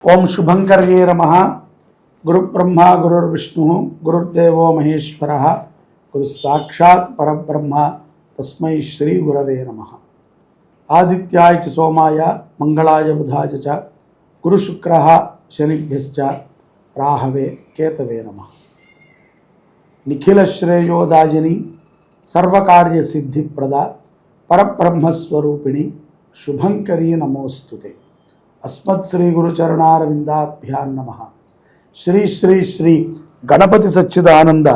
ओम शुभंकर्ये नमः। गुरु ब्रह्मा गुरुर्विष्णु गुरुर्देवो महेश्वरः गुरु साक्षात् परब्रह्म तस्मै श्री गुरवे नमः। आदित्याय च सोमाय मंगलाय बुधाय च गुरु शुक्रः शनिभ्यश्च राहवे केतवे नमः। निखिल श्रेयोदायिनी सर्वकार्य सिद्धिप्रदा परब्रह्म स्वरूपिणी शुभंकरी नमोस्तुते। अस्मत् श्री गुरुचरणारविंदाभ्यां नमः। श्री श्री श्री गणपति सच्चिदानंद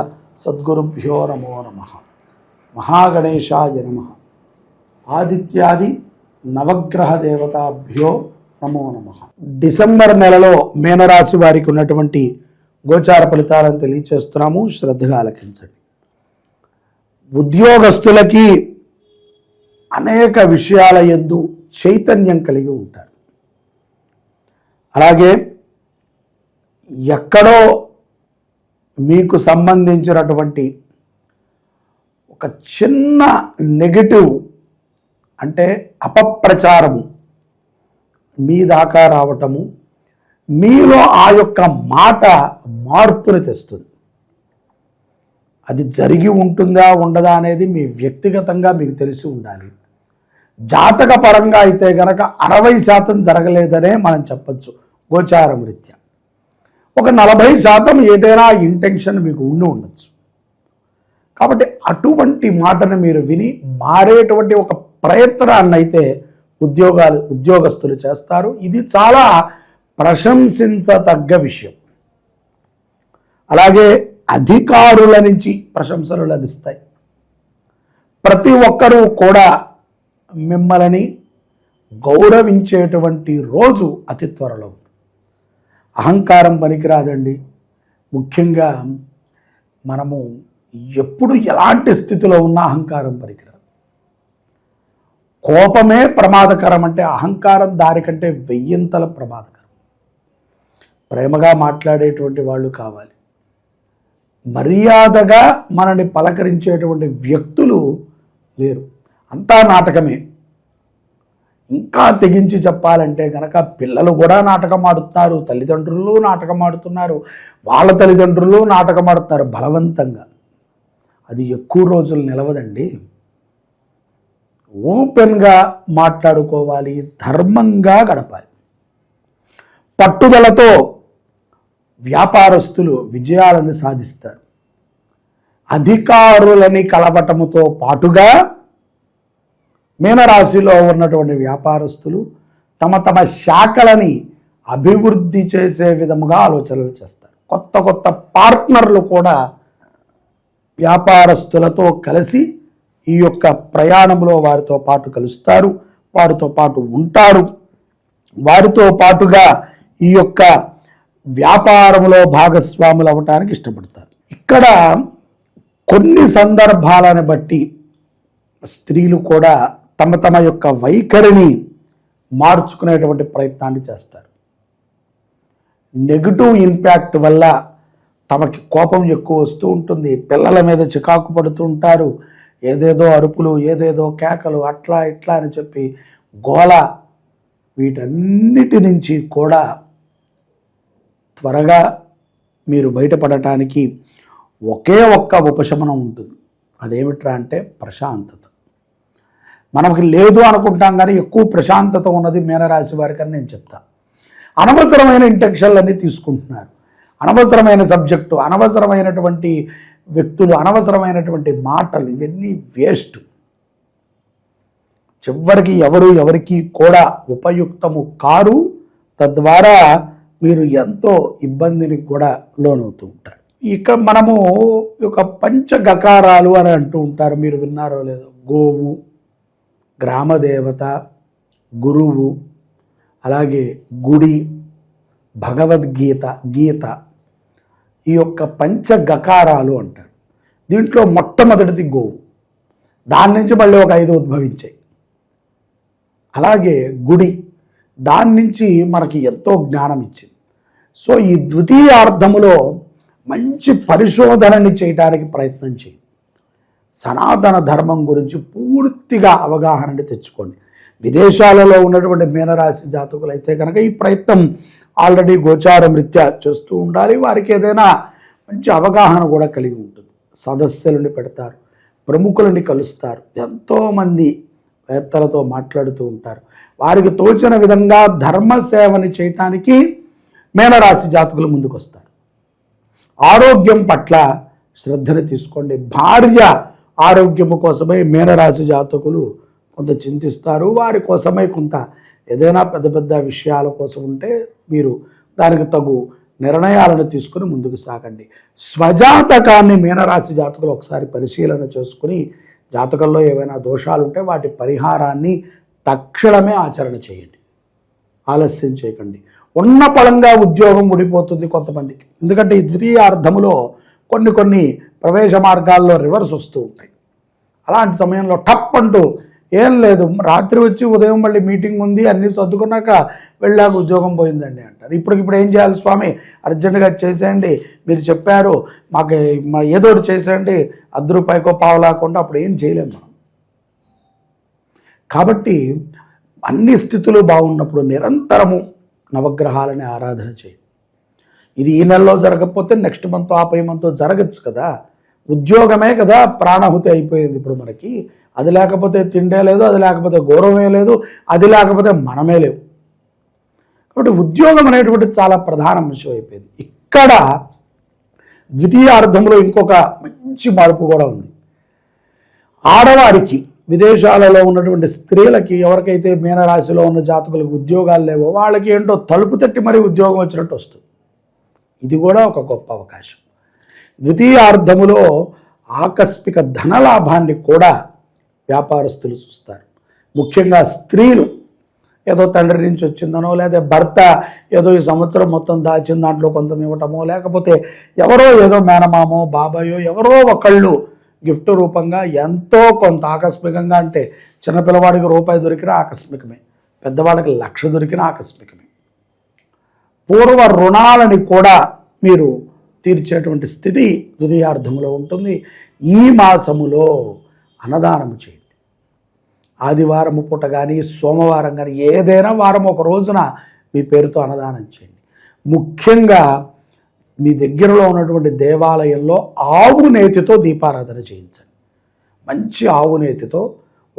सद्गुरुभ्यो नमो नमः। महागणेशाय नमः। आदित्यादि नवग्रह देवताभ्यो नमो नमः। डिसेंबर నెలలో మీనరాశి వారికి ఉన్నటువంటి గోచార ఫలితాలను తెలియజేస్తున్నాము, శ్రద్ధగా ఆలకించండి. ఉద్యోగస్తులకి అనేక విషయాల యందు చైతన్యం కలిగి ఉంటారు. అలాగే ఎక్కడో మీకు సంబంధించినటువంటి ఒక చిన్న నెగటివ్ అంటే అపప్రచారము మీ దాకా రావటము, మీలో ఆ యొక్క మాట మార్పుని తెస్తుంది. అది జరిగి ఉంటుందా ఉండదా అనేది మీ వ్యక్తిగతంగా మీకు తెలిసి ఉండాలి. జాతక పరంగా అయితే గనక 60% జరగలేదనే మనం చెప్పచ్చు గోచారం రీత్యా. ఒక 40% ఏదైనా ఇంటెన్షన్ మీకు ఉండొచ్చు. కాబట్టి అటువంటి మాటను మీరు విని మారేటువంటి ఒక ప్రయత్నాన్ని అయితే ఉద్యోగస్తులు చేస్తారు. ఇది చాలా ప్రశంసించదగ్గ విషయం. అలాగే అధికారుల నుంచి ప్రశంసలు లభిస్తాయి. ప్రతి ఒక్కరూ కూడా మిమ్మల్ని గౌరవించేటువంటి రోజు అతి త్వరలో ఉంది. అహంకారం పనికిరాదండి. ముఖ్యంగా మనము ఎప్పుడు ఎలాంటి స్థితిలో ఉన్నా అహంకారం పనికిరాదు. కోపమే ప్రమాదకరం అంటే అహంకారం దారి కంటే 1000 ప్రమాదకరం. ప్రేమగా మాట్లాడేటువంటి వాళ్ళు కావాలి. మర్యాదగా మనని పలకరించేటువంటి వ్యక్తులు లేరు. అంతా నాటకమే. ఇంకా తెగించి చెప్పాలంటే కనుక పిల్లలు కూడా నాటకం ఆడుతున్నారు, తల్లిదండ్రులు నాటకం ఆడుతున్నారు, వాళ్ళ తల్లిదండ్రులు నాటకం ఆడుతున్నారు బలవంతంగా. అది ఎక్కువ రోజులు నిలవదండి. ఓపెన్గా మాట్లాడుకోవాలి, ధర్మంగా గడపాలి. పట్టుదలతో వ్యాపారస్తులు విజయాలను సాధిస్తారు. అధికారులని కలవటముతో పాటుగా మీనరాశిలో ఉన్నటువంటి వ్యాపారస్తులు తమ తమ శాఖలని అభివృద్ధి చేసే విధముగా ఆలోచనలు చేస్తారు. కొత్త కొత్త పార్ట్నర్లు కూడా వ్యాపారస్తులతో కలిసి ఈ యొక్క ప్రయాణంలో వారితో పాటు కలుస్తారు, వారితో పాటు ఉంటారు, వారితో పాటుగా ఈ యొక్క వ్యాపారంలో భాగస్వాములు అవ్వటానికి ఇష్టపడతారు. ఇక్కడ కొన్ని సందర్భాలను బట్టి స్త్రీలు కూడా తమ తమ యొక్క వైఖరిని మార్చుకునేటువంటి ప్రయత్నాన్ని చేస్తారు. నెగిటివ్ ఇంపాక్ట్ వల్ల తమకి కోపం ఎక్కువ వస్తూ ఉంటుంది. పిల్లల మీద చికాకు పడుతూ ఉంటారు. ఏదేదో అరుపులు, ఏదేదో కేకలు, అట్లా ఇట్లా అని చెప్పి గోల. వీటన్నిటి నుంచి కూడా త్వరగా మీరు బయటపడటానికి ఒకే ఒక్క ఉపశమనం ఉంటుంది. అదేమిట్రా అంటే ప్రశాంతత. మనకి లేదు అనుకుంటాం కానీ ఎక్కువ ప్రశాంతత ఉన్నది మీనరాశి వారికని నేను చెప్తాను. అనవసరమైన ఇంటెన్షన్లన్నీ తీసుకుంటున్నారు. అనవసరమైన సబ్జెక్టు, అనవసరమైనటువంటి వ్యక్తులు, అనవసరమైనటువంటి మాటలు, ఇవన్నీ వేస్ట్. చివరికి ఎవరికి కూడా ఉపయుక్తము కారు. తద్వారా మీరు ఎంతో ఇబ్బందిని కూడా లోనవుతూ ఉంటారు. ఇక్కడ మనము ఒక పంచగకారాలు అని అంటూ ఉంటారు, మీరు విన్నారో లేదో. గోవు, గ్రామదేవత, గురువు, అలాగే గుడి, భగవద్గీత, గీత. ఈ యొక్క పంచగకారాలు అంటారు. దీంట్లో మొట్టమొదటిది గోవు. దాని నుంచి మళ్ళీ ఒక 5 ఉద్భవించాయి. అలాగే గుడి, దాని నుంచి మనకి ఎంతో జ్ఞానం ఇచ్చింది. సో ఈ ద్వితీయార్థములో మంచి పరిశోధనని చేయడానికి ప్రయత్నం చేయండి. సనాతన ధర్మం గురించి పూర్తిగా అవగాహనని తెచ్చుకోండి. విదేశాలలో ఉన్నటువంటి మీనరాశి జాతకులు అయితే కనుక ఈ ప్రయత్నం ఆల్రెడీ గోచారం రీత్యా చేస్తూ ఉండాలి. వారికి ఏదైనా మంచి అవగాహన కూడా కలిగి ఉంటుంది. సదస్సులను పెడతారు, ప్రముఖులని కలుస్తారు, ఎంతోమంది వేత్తలతో మాట్లాడుతూ ఉంటారు. వారికి తోచిన విధంగా ధర్మ సేవని చేయటానికి మీనరాశి జాతకులు ముందుకు వస్తారు. ఆరోగ్యం పట్ల శ్రద్ధను తీసుకోండి. భార్య ఆరోగ్యము కోసమై మీనరాశి జాతకులు కొంత చింతిస్తారు. వారి కోసమై కొంత ఏదైనా పెద్ద పెద్ద విషయాల కోసం ఉంటే మీరు దానికి తగు నిర్ణయాలను తీసుకుని ముందుకు సాగండి. స్వజాతకాన్ని మీనరాశి జాతకులు ఒకసారి పరిశీలన చేసుకుని జాతకంలో ఏవైనా దోషాలు ఉంటే వాటి పరిహారాన్ని తక్షణమే ఆచరణ చేయండి. ఆలస్యం చేయకండి. ఉన్న పళంగా ఉద్యోగం ఊడిపోతుంది కొంతమందికి. ఎందుకంటే ఈ ద్వితీయార్థములో కొన్ని ప్రవేశ మార్గాల్లో రివర్స్ వస్తూ ఉంటాయి. అలాంటి సమయంలో టప్ అంటూ ఏం లేదు, రాత్రి వచ్చి ఉదయం మళ్ళీ మీటింగ్ ఉంది, అన్నీ సర్దుకున్నాక వెళ్ళాక ఉద్యోగం పోయిందండి అంటారు. ఇప్పుడు ఏం చేయాలి స్వామి, అర్జెంటుగా చేసేయండి, మీరు చెప్పారు మాకు ఏదోటి చేసేయండి, ₹10 పావలాకుండా అప్పుడు ఏం చేయలేము మనం. కాబట్టి అన్ని స్థితులు బాగున్నప్పుడు నిరంతరము నవగ్రహాలని ఆరాధన చేయండి. ఇది ఈ నెలలో జరగకపోతే నెక్స్ట్ మంత్ ఆపై మంత్ జరగచ్చు కదా. ఉద్యోగమే కదా ప్రాణాహుతి అయిపోయింది ఇప్పుడు మనకి. అది లేకపోతే తిండే లేదు, అది లేకపోతే గౌరవమే లేదు, అది లేకపోతే మనమే లేవు. కాబట్టి ఉద్యోగం అనేటువంటి చాలా ప్రధాన అంశం అయిపోయింది. ఇక్కడ ద్వితీయార్థంలో ఇంకొక మంచి మార్పు కూడా ఉంది. ఆడవారికి, విదేశాలలో ఉన్నటువంటి స్త్రీలకి, ఎవరికైతే మీనరాశిలో ఉన్న జాతకులకు ఉద్యోగాలు లేవో వాళ్ళకి ఏంటో తలుపు తట్టి మరీ ఉద్యోగం వచ్చినట్టు వస్తుంది. ఇది కూడా ఒక గొప్ప అవకాశం. ద్వితీయార్థములో ఆకస్మిక ధనలాభాన్ని కూడా వ్యాపారస్తులు చూస్తారు. ముఖ్యంగా స్త్రీలు ఏదో తండ్రి నుంచి వచ్చిందనో, లేదా భర్త ఏదో ఈ సంవత్సరం మొత్తం దాచిన దాంట్లో కొంత ఇవ్వటమో, లేకపోతే ఎవరో ఏదో మేనమామో బాబాయో ఎవరో ఒకళ్ళు గిఫ్ట్ రూపంగా ఎంతో కొంత ఆకస్మికంగా, అంటే చిన్నపిల్లవాడికి ₹1 దొరికినా ఆకస్మికమే, పెద్దవాడికి ₹1,00,000 దొరికినా ఆకస్మికమే. పూర్వ రుణాలని కూడా మీరు తీర్చేటువంటి స్థితి ద్వితీయార్థంలో ఉంటుంది. ఈ మాసములో అన్నదానము చేయండి. ఆదివారము పూట కానీ సోమవారం కానీ ఏదైనా వారం ఒక రోజున మీ పేరుతో అన్నదానం చేయండి. ముఖ్యంగా మీ దగ్గరలో ఉన్నటువంటి దేవాలయంలో ఆవు నేతితో దీపారాధన చేయించండి. మంచి ఆవు నేతితో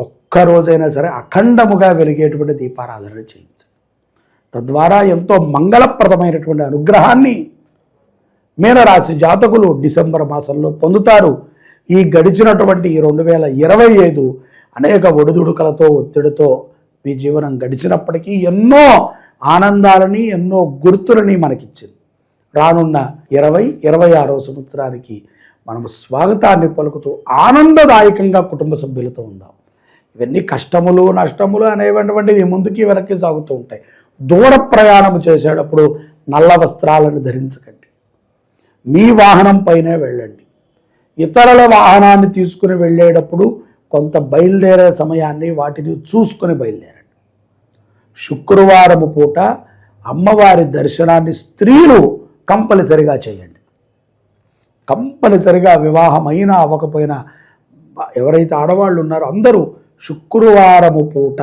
ఒక్కరోజైనా సరే అఖండముగా వెలిగేటువంటి దీపారాధన చేయించండి. తద్వారా ఎంతో మంగళప్రదమైనటువంటి అనుగ్రహాన్ని మీనరాశి జాతకులు డిసెంబర్ మాసంలో పొందుతారు. ఈ గడిచినటువంటి 2025 అనేక ఒడిదుడుకలతో ఒత్తిడితో మీ జీవనం గడిచినప్పటికీ ఎన్నో ఆనందాలని, ఎన్నో గుర్తులని మనకిచ్చింది. రానున్న 2026వ సంవత్సరానికి మనము స్వాగతాన్ని పలుకుతూ ఆనందదాయకంగా కుటుంబ సభ్యులతో ఉందాం. ఇవన్నీ కష్టములు నష్టములు అనేటువంటివి ముందుకి వెనక్కి సాగుతూ ఉంటాయి. దూర ప్రయాణం చేసేటప్పుడు నల్ల వస్త్రాలను ధరించకండి. మీ వాహనం పైనే వెళ్ళండి. ఇతరుల వాహనాన్ని తీసుకుని వెళ్ళేటప్పుడు కొంత బయలుదేరే సమయాన్ని వాటిని చూసుకొని బయలుదేరండి. శుక్రవారము పూట అమ్మవారి దర్శనాన్ని స్త్రీలు కంపల్సరిగా చేయండి. కంపల్సరిగా వివాహం అయినా అవ్వకపోయినా ఎవరైతే ఆడవాళ్ళు ఉన్నారో అందరూ శుక్రవారము పూట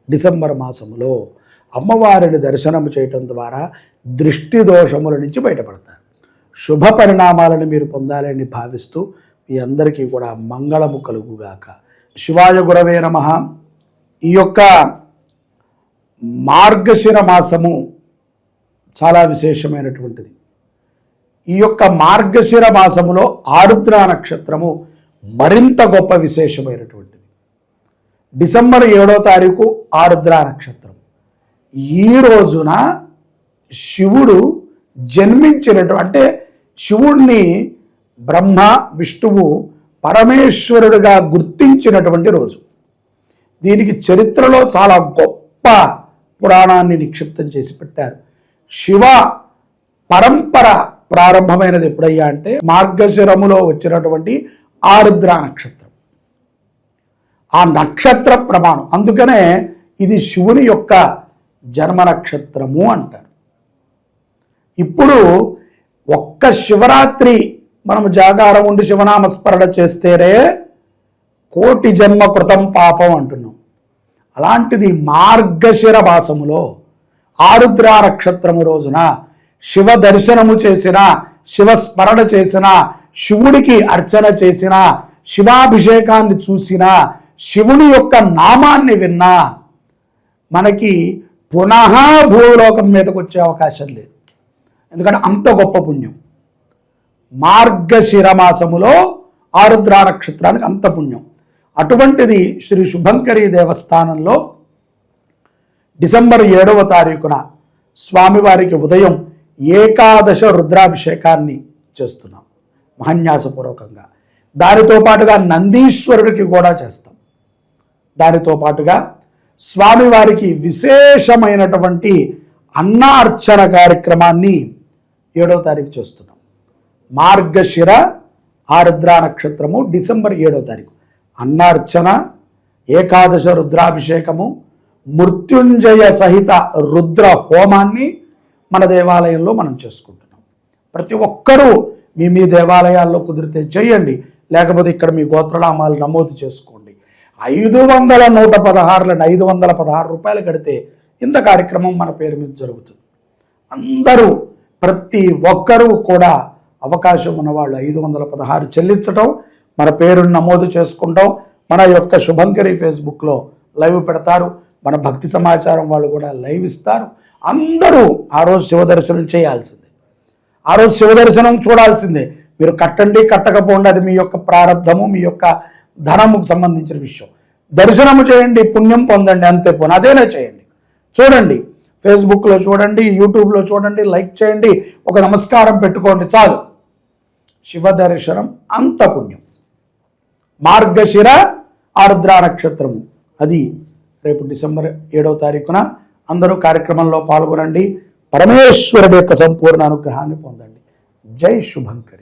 డిసెంబర్ మాసంలో అమ్మవారిని దర్శనం చేయటం ద్వారా దృష్టి దోషముల నుంచి బయటపడతారు. శుభ పరిణామాలను మీరు పొందాలని భావిస్తూ మీ అందరికీ కూడా మంగళము కలుగుగాక. శివాయ గురవే నమః. ఈ యొక్క మార్గశిర మాసము చాలా విశేషమైనటువంటిది. ఈ యొక్క మార్గశిర మాసములో ఆరుద్ర నక్షత్రము మరింత గొప్ప విశేషమైనటువంటిది. డిసెంబర్ 7వ తారీఖు ఆరుద్ర నక్షత్రం. ఈ రోజున శివుడు జన్మించినటువంటి, అంటే శివుడిని బ్రహ్మ విష్ణువు పరమేశ్వరుడిగా గుర్తించినటువంటి రోజు. దీనికి చరిత్రలో చాలా గొప్ప పురాణాన్ని నిక్షిప్తం చేసి పెట్టారు. శివ పరంపర ప్రారంభమైనది ఎప్పుడయ్యా అంటే మార్గశిరములో వచ్చినటువంటి ఆరుద్ర నక్షత్రం. ఆ నక్షత్ర ప్రమాణం, అందుకనే ఇది శివుని యొక్క జన్మ నక్షత్రము అంటారు. ఇప్పుడు ఒక్క శివరాత్రి మనము జాగారం ఉండి శివనామస్మరణ చేస్తేనే కోటి జన్మ కృతం పాపం అంటున్నాం. అలాంటిది మార్గశిర మాసములో ఆరుద్ర నక్షత్రము రోజున శివ దర్శనము చేసిన, శివ స్మరణ చేసిన, శివుడికి అర్చన చేసిన, శివాభిషేకాన్ని చూసిన, శివుని యొక్క నామాన్ని విన్నా మనకి పునః భూలోకం మీదకి వచ్చే అవకాశం లేదు. ఎందుకంటే అంత గొప్ప పుణ్యం. మార్గశిర మాసములో ఆరుద్ర నక్షత్రానికి అంత పుణ్యం. అటువంటిది శ్రీ శుభంకరి దేవస్థానంలో డిసెంబర్ 7వ తారీఖున స్వామివారికి ఉదయం ఏకాదశ రుద్రాభిషేకాన్ని చేస్తున్నాం మహాన్యాసపూర్వకంగా. దానితో పాటుగా నందీశ్వరుడికి కూడా చేస్తాం. దానితో పాటుగా స్వామివారికి విశేషమైనటువంటి అన్నార్చన కార్యక్రమాన్ని 7వ తారీఖు చేస్తున్నాం. మార్గశిర ఆరుద్ర నక్షత్రము డిసెంబర్ 7వ తారీఖు అన్నార్చన, ఏకాదశ రుద్రాభిషేకము, మృత్యుంజయ సహిత రుద్ర హోమాన్ని మన దేవాలయంలో మనం చేసుకుంటున్నాం. ప్రతి ఒక్కరూ మీ దేవాలయాల్లో కుదిరితే చేయండి, లేకపోతే ఇక్కడ మీ గోత్రనామాలు నమోదు చేసుకోండి. 516 రూపాయలు కడితే ఇంత కార్యక్రమం మన పేరు మీద జరుగుతుంది. అందరూ ప్రతి ఒక్కరూ కూడా అవకాశం ఉన్నవాళ్ళు 516 చెల్లించటం, మన పేరును నమోదు చేసుకుంటాం. మన యొక్క శుభంకరి ఫేస్బుక్లో లైవ్ పెడతారు, మన భక్తి సమాచారం వాళ్ళు కూడా లైవ్ ఇస్తారు. అందరూ ఆ రోజు శివదర్శనం చేయాల్సిందే, ఆ రోజు శివదర్శనం చూడాల్సిందే. మీరు కట్టండి కట్టకపోండి, అది మీ యొక్క ప్రారంధము, మీ యొక్క ధనముకు సంబంధించిన విషయం. దర్శనము చేయండి, పుణ్యం పొందండి, అంతే పోను అదేనే చేయండి. చూడండి, ఫేస్బుక్లో చూడండి, యూట్యూబ్లో చూడండి, లైక్ చేయండి, ఒక నమస్కారం పెట్టుకోండి, చాలు. శివ దర్శనం అంత పుణ్యం. మార్గశిర ఆరుద్ర నక్షత్రము అది రేపు డిసెంబర్ 7వ తారీఖున అందరూ కార్యక్రమంలో పాల్గొనండి. పరమేశ్వరుడి యొక్క సంపూర్ణ అనుగ్రహాన్ని పొందండి. జై శుభంకరి.